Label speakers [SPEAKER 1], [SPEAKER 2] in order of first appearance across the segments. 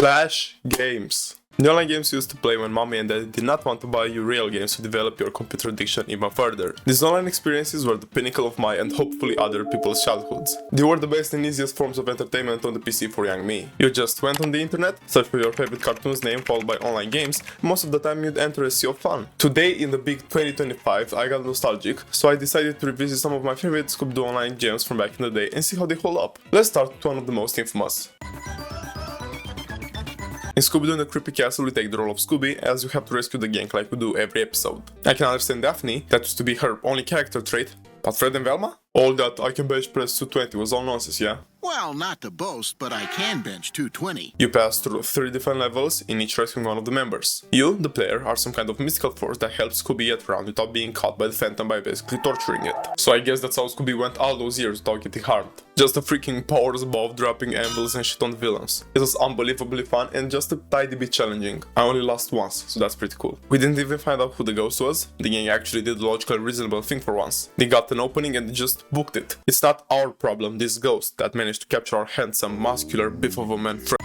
[SPEAKER 1] Flash games. The online games you used to play when mommy and daddy did not want to buy you real games to develop your computer addiction even further. These online experiences were the pinnacle of my and hopefully other people's childhoods. They were the best and easiest forms of entertainment on the PC for young me. You just went on the internet, searched for your favorite cartoon's name followed by online games, and most of the time you'd enter a sea of fun. Today in the big 2025 I got nostalgic, so I decided to revisit some of my favorite Scooby-Doo online games from back in the day and see how they hold up. Let's start with one of the most infamous. In Scooby-Doo in the Creepy Castle, we take the role of Scooby, as you have to rescue the gang like we do every episode. I can understand Daphne, that used to be her only character trait, but Fred and Velma? All that I can bench press 220 was all nonsense, yeah?
[SPEAKER 2] Well, not to boast, but I can bench 220.
[SPEAKER 1] You pass through 3 different levels, in each rescuing one of the members. You, the player, are some kind of mystical force that helps Scooby get around without being caught by the Phantom by basically torturing it. So I guess that's how Scooby went all those years without getting harmed. Just a freaking powers above dropping anvils and shit on the villains. It was unbelievably fun and just a tiny bit challenging. I only lost once, so that's pretty cool. We didn't even find out who the ghost was. The gang actually did the logical reasonable thing for once. They got an opening and just booked it. It's not our problem, this ghost, that managed to capture our handsome, muscular, biff of a man friend.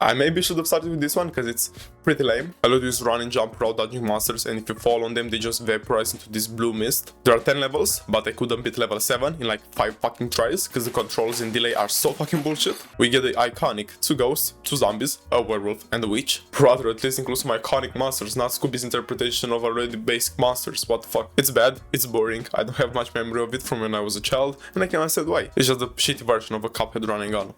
[SPEAKER 1] I maybe should have started with this one because it's pretty lame. All you do is run and jump around dodging monsters, and if you fall on them they just vaporize into this blue mist. There are 10 levels, but I couldn't beat level 7 in like 5 fucking tries because the controls and delay are so fucking bullshit. We get the iconic 2 ghosts, 2 zombies, a werewolf and a witch. Brother, at least include some iconic monsters, not Scooby's interpretation of already basic monsters. What the fuck? It's bad, it's boring, I don't have much memory of it from when I was a child, and I can't understand why. It's just a shitty version of a Cuphead running on.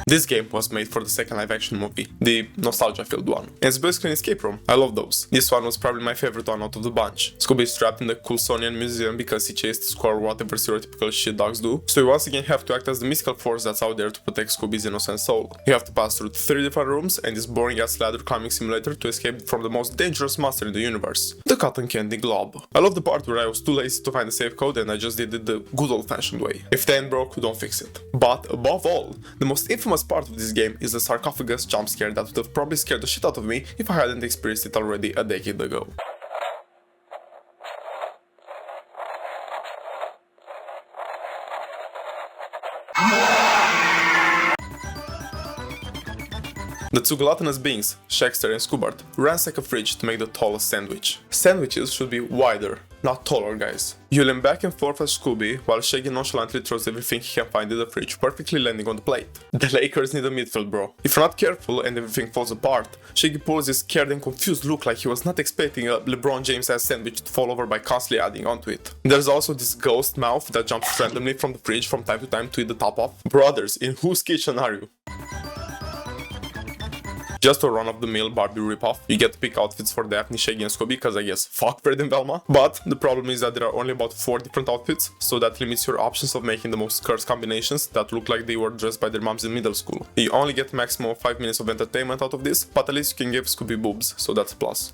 [SPEAKER 1] This game was made for the second live-action movie, the nostalgia-filled one. And it's basically an escape room. I love those. This one was probably my favorite one out of the bunch. Scooby is trapped in the Coulsonian Museum because he chased Square or whatever stereotypical shit dogs do. So you once again have to act as the mystical force that's out there to protect Scooby's innocent soul. You have to pass through 3 different rooms and this boring-ass ladder climbing simulator to escape from the most dangerous monster in the universe, the Cotton Candy Glob. I love the part where I was too lazy to find a safe code and I just did it the good old-fashioned way. If 10 broke, don't fix it. But above all, the most infamous part of this game is the sarcophagus jump scare that would have probably scared the shit out of me if I hadn't experienced it already a decade ago. The 2 gluttonous beings, Shagster and Scoobart, ransack a fridge to make the tallest sandwich. Sandwiches should be wider, not taller, guys. You lean back and forth as Scooby, while Shaggy nonchalantly throws everything he can find in the fridge, perfectly landing on the plate. The Lakers need a midfield, bro. If you're not careful and everything falls apart, Shaggy pulls this scared and confused look like he was not expecting a LeBron James-ass sandwich to fall over by constantly adding onto it. There's also this ghost mouth that jumps randomly from the fridge from time to time to eat the top off. Brothers, in whose kitchen are you? Just a run-of-the-mill Barbie ripoff. You get to pick outfits for Daphne, Shaggy and Scooby because I guess fuck Fred and Velma. But the problem is that there are only about 4 different outfits, so that limits your options of making the most cursed combinations that look like they were dressed by their moms in middle school. You only get a maximum of 5 minutes of entertainment out of this, but at least you can give Scooby boobs, so that's a plus.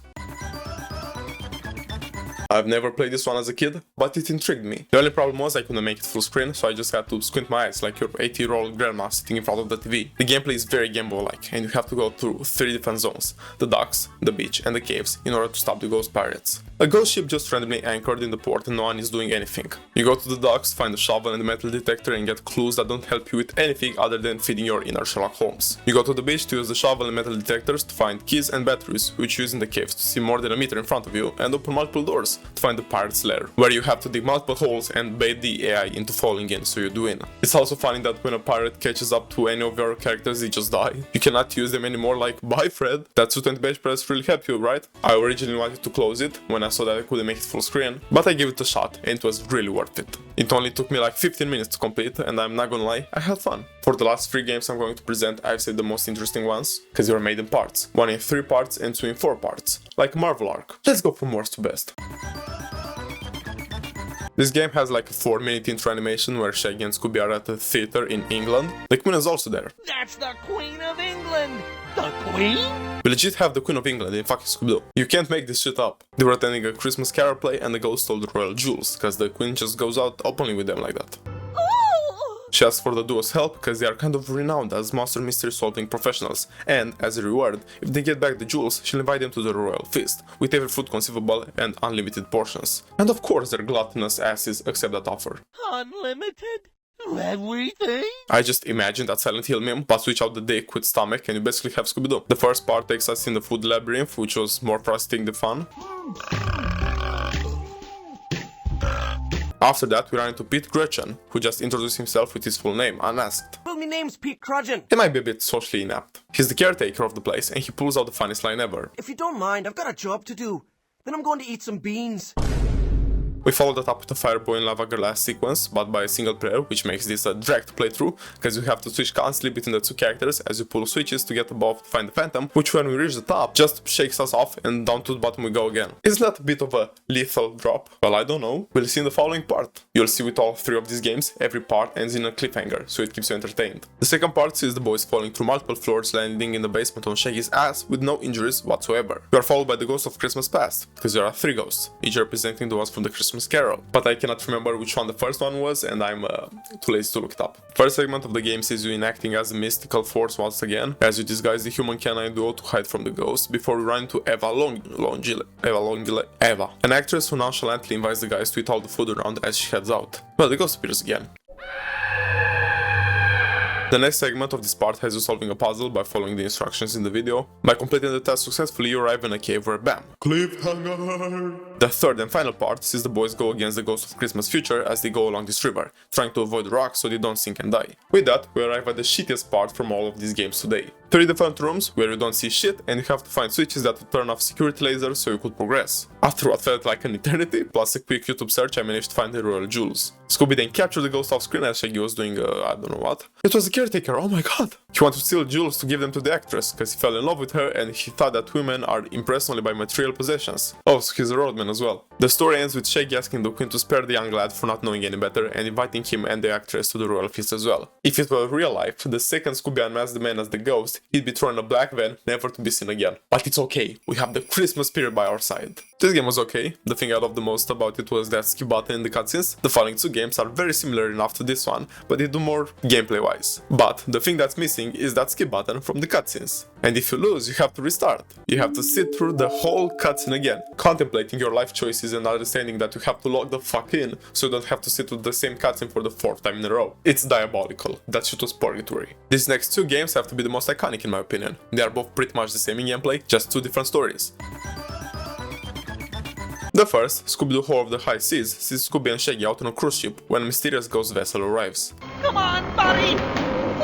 [SPEAKER 1] I've never played this one as a kid, but it intrigued me. The only problem was I couldn't make it full screen, so I just had to squint my eyes like your 80-year-old grandma sitting in front of the TV. The gameplay is very Game Boy-like, and you have to go through 3 different zones: the docks, the beach, and the caves, in order to stop the ghost pirates. A ghost ship just randomly anchored in the port and no one is doing anything. You go to the docks, find a shovel and a metal detector and get clues that don't help you with anything other than feeding your inner Sherlock Holmes. You go to the beach to use the shovel and metal detectors to find keys and batteries, which you use in the caves to see more than a meter in front of you and open multiple doors to find the pirate's lair, where you have to dig multiple holes and bait the AI into falling in so you do win. It's also funny that when a pirate catches up to any of your characters, they just die. You cannot use them anymore, like, bye Fred. That 220 bench press really helped you, right? I originally wanted to close it when I saw that I couldn't make it full screen, but I gave it a shot and it was really worth it. It only took me like 15 minutes to complete and I'm not gonna lie, I had fun. For the last 3 games I'm going to present, I've saved the most interesting ones, because they were made in parts. 1 in 3 parts and 2 in 4 parts, like Marvel arc. Let's go from worst to best. This game has like a 4-minute intro animation where Shaggy and Scooby are at a theater in England. The Queen is also there.
[SPEAKER 3] That's the Queen of England! The Queen?
[SPEAKER 1] We legit have the Queen of England in fucking Scooby-Doo. You can't make this shit up. They were attending a Christmas carol play and the ghost stole the royal jewels, cause the Queen just goes out openly with them like that. She asks for the duo's help because they are kind of renowned as monster mystery solving professionals, and as a reward, if they get back the jewels, she'll invite them to the royal feast, with every food conceivable and unlimited portions. And of course their gluttonous asses accept that offer.
[SPEAKER 3] Unlimited? Everything?
[SPEAKER 1] I just imagined that Silent Hill meme, but switch out the dick with stomach and you basically have Scooby-Doo. The first part takes us in the food labyrinth, which was more frustrating than fun. After that, we run into Pete Gretchen, who just introduced himself with his full name, unasked.
[SPEAKER 3] Well, my name's Pete Crudgeon.
[SPEAKER 1] He might be a bit socially inept. He's the caretaker of the place, and he pulls out the funniest line ever.
[SPEAKER 3] If you don't mind, I've got a job to do. Then I'm going to eat some beans.
[SPEAKER 1] We follow that up with a Fireboy and Lava Girl sequence, but by a single player, which makes this a direct playthrough, because you have to switch constantly between the two characters as you pull switches to get above to find the Phantom, which when we reach the top, just shakes us off and down to the bottom we go again. Isn't that a bit of a lethal drop? Well, I don't know. We'll see in the following part. You'll see with all three of these games, every part ends in a cliffhanger, so it keeps you entertained. The second part sees the boys falling through multiple floors, landing in the basement on Shaggy's ass with no injuries whatsoever. You are followed by the ghosts of Christmas Past, because there are three ghosts, each representing the ones from the Christmas Carol. But I cannot remember which one the first one was, and I'm too lazy to look it up. First segment of the game sees you enacting as a mystical force once again, as you disguise the human canine duo to hide from the ghost, before we run into Eva, an actress who nonchalantly invites the guys to eat all the food around as she heads out. Well, the ghost appears again. The next segment of this part has you solving a puzzle by following the instructions in the video. By completing the task successfully, you arrive in a cave where bam! Cliffhanger! The third and final part sees the boys go against the ghost of Christmas future as they go along this river, trying to avoid the rocks so they don't sink and die. With that, we arrive at the shittiest part from all of these games today. 3 different rooms where you don't see shit and you have to find switches that will turn off security lasers so you could progress. After what felt like an eternity, plus a quick YouTube search, I managed to find the royal jewels. Scooby then captured the ghost off screen as Shaggy was doing I don't know what. It was the caretaker, oh my god! He wanted to steal jewels to give them to the actress, because he fell in love with her and he thought that women are impressed only by material possessions. Oh, so he's a roadman as well. The story ends with Shaggy asking the queen to spare the young lad for not knowing any better and inviting him and the actress to the royal feast as well. If it were real life, the second Scooby unmasked the man as the ghost, he'd be thrown in a black van, never to be seen again. But it's okay, we have the Christmas spirit by our side. This game was okay. The thing I loved the most about it was that skip button in the cutscenes. The following two games are very similar enough to this one, but they do more gameplay wise. But the thing that's missing is that skip button from the cutscenes. And if you lose, you have to restart. You have to sit through the whole cutscene again, contemplating your life choices and understanding that you have to log the fuck in, so you don't have to sit with the same cutscene for the 4th time in a row. It's diabolical. That shit was purgatory. These next two games have to be the most iconic in my opinion. They are both pretty much the same in gameplay, just two different stories. The first, Scooby-Doo Horror of the High Seas, sees Scooby and Shaggy out on a cruise ship when a mysterious ghost vessel arrives.
[SPEAKER 3] Come on, buddy!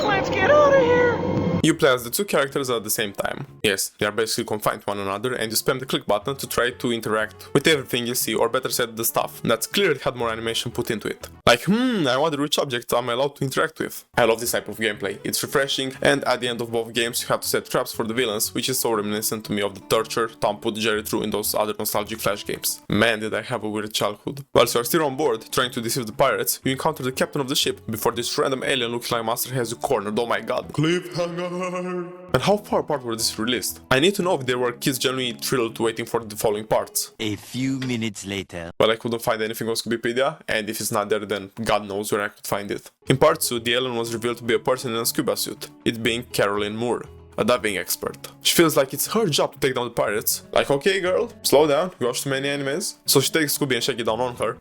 [SPEAKER 3] Let's get out of here!
[SPEAKER 1] You play as the two characters at the same time. Yes, they are basically confined to one another and you spam the click button to try to interact with everything you see, or better said, the stuff that's clearly had more animation put into it. Like, I wonder which objects am I allowed to interact with. I love this type of gameplay, it's refreshing, and at the end of both games you have to set traps for the villains, which is so reminiscent to me of the torture Tom put Jerry through in those other nostalgic Flash games. Man, did I have a weird childhood. Whilst you are still on board, trying to deceive the pirates, you encounter the captain of the ship before this random alien looking like monster has you cornered, oh my god. Cliffhanger! And how far apart were this released? I need to know if there were kids genuinely thrilled waiting for the following parts.
[SPEAKER 4] A few minutes later.
[SPEAKER 1] Well, I couldn't find anything on Scoobypedia, and if it's not there then God knows where I could find it. In part 2, the alien was revealed to be a person in a scuba suit, it being Carolyn Moore, a diving expert. She feels like it's her job to take down the pirates. Like, okay girl, slow down, you watch too many animes. So she takes Scooby and Shaggy down on her.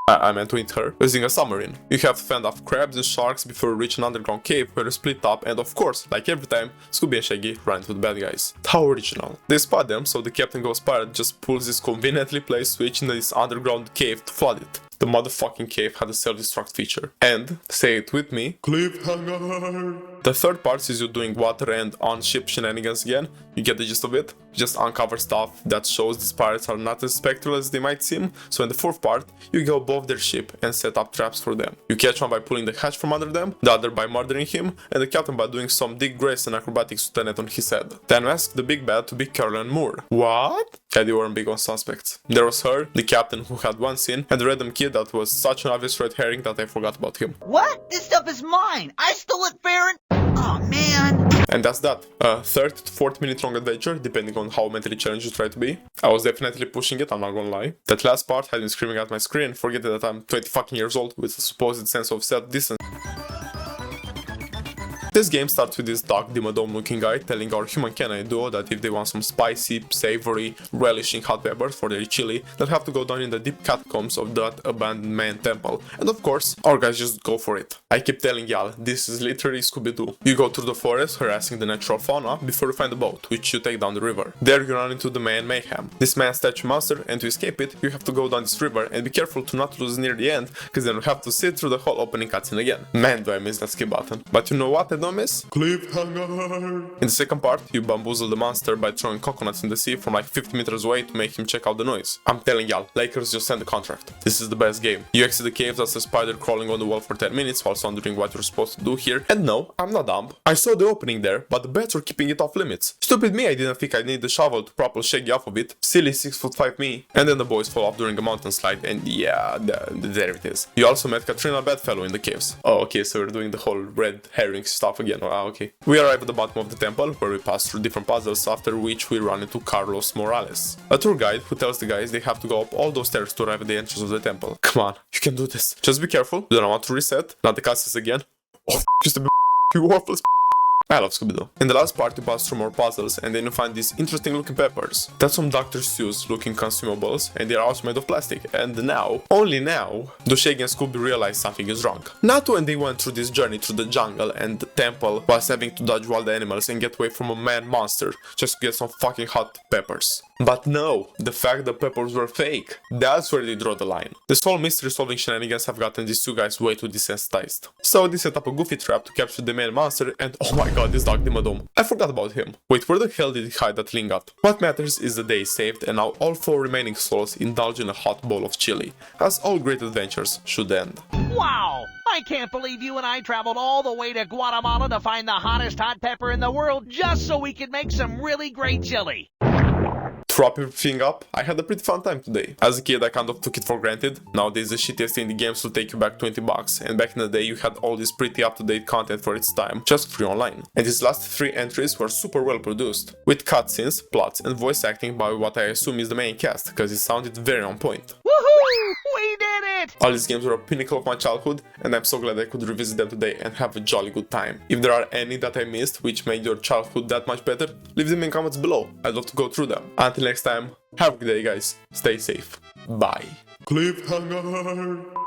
[SPEAKER 1] I meant to eat her, using a submarine. You have to fend off crabs and sharks before you reach an underground cave where you split up, and of course, like every time, Scooby and Shaggy run into the bad guys. How original. They spot them, so the Captain Ghost Pirate just pulls this conveniently placed switch in this underground cave to flood it. The motherfucking cave had a self-destruct feature. And, say it with me, cliffhanger! The third part is you doing water and on-ship shenanigans again. You get the gist of it. You just uncover stuff that shows these pirates are not as spectral as they might seem. So in the fourth part, you go above their ship and set up traps for them. You catch one by pulling the hatch from under them, the other by murdering him, and the captain by doing some Dick Grayson acrobatics to the net on his head. Then ask the big bad to be Carolyn Moore. What? Yeah, they weren't big on suspects. There was her, the captain who had one scene, and the random kid that was such an obvious red herring that I forgot about him.
[SPEAKER 5] What? This stuff is mine! I stole it, Baron! Oh man! And
[SPEAKER 1] that's that. A 30 to 40 minute long adventure, depending on how mentally challenged you try to be. I was definitely pushing it, I'm not gonna lie. That last part had been screaming at my screen, forgetting that I'm 20 fucking years old with a supposed sense of self-distance. This game starts with this Doc Dimmadome looking guy telling our human canine duo that if they want some spicy, savory, relishing hot peppers for their chili, they'll have to go down in the deep catacombs of that abandoned man temple. And of course, our guys just go for it. I keep telling y'all, this is literally Scooby-Doo. You go through the forest harassing the natural fauna before you find a boat, which you take down the river. There you run into the man Mayhem. This man statue monster, and to escape it, you have to go down this river and be careful to not lose near the end, because then you have to sit through the whole opening cutscene again. Man, do I miss that skip button. But you know what I don't miss? Cliffhanger! In the second part, you bamboozle the monster by throwing coconuts in the sea from like 50 meters away to make him check out the noise. I'm telling y'all, Lakers just sent the contract. This is the best game. You exit the caves as a spider crawling on the wall for 10 minutes while wondering what you're supposed to do here. And no, I'm not dumb. I saw the opening there, but the bats were keeping it off limits. Stupid me, I didn't think I'd need the shovel to properly shake you off of it. Silly 6'5" me. And then the boys fall off during a mountain slide, and yeah, there it is. You also met Katrina Bedfellow in the caves. Oh, okay, so we're doing the whole red herring stuff again. Oh, okay. We arrive at the bottom of the temple, where we pass through different puzzles, after which we run into Carlos Morales, a tour guide who tells the guys they have to go up all those stairs to arrive at the entrance of the temple. Come on, you can do this. Just be careful, you don't want to reset, not the cutscenes again. Oh, just a you worthless. I love Scooby-Doo. In the last part you pass through more puzzles and then you find these interesting looking peppers. That's some Dr. Seuss looking consumables and they are also made of plastic. And now, only now, do Shaggy and Scooby realize something is wrong. Not when they went through this journey through the jungle and the temple whilst having to dodge wild animals and get away from a man monster just to get some fucking hot peppers. But no, the fact the peppers were fake. That's where they draw the line. This whole mystery solving shenanigans have gotten these two guys way too desensitized. So they set up a goofy trap to capture the main monster and oh my god, this Doc Dimmadome. I forgot about him. Wait, where the hell did he hide that lingot? What matters is the day is saved and now all 4 remaining souls indulge in a hot bowl of chili, as all great adventures should end.
[SPEAKER 5] Wow! I can't believe you and I traveled all the way to Guatemala to find the hottest hot pepper in the world just so we could make some really great chili.
[SPEAKER 1] To wrap everything up, I had a pretty fun time today. As a kid I kind of took it for granted. Nowadays the shittiest indie games will take you back 20 bucks, and back in the day you had all this pretty up-to-date content for its time, just free online. And these last 3 entries were super well produced, with cutscenes, plots and voice acting by what I assume is the main cast, cause it sounded very on point.
[SPEAKER 5] Woohoo! We did it!
[SPEAKER 1] All these games were a pinnacle of my childhood, and I'm so glad I could revisit them today and have a jolly good time. If there are any that I missed which made your childhood that much better, leave them in comments below, I'd love to go through them. Until next time, have a good day guys, stay safe, bye. Cliffhanger!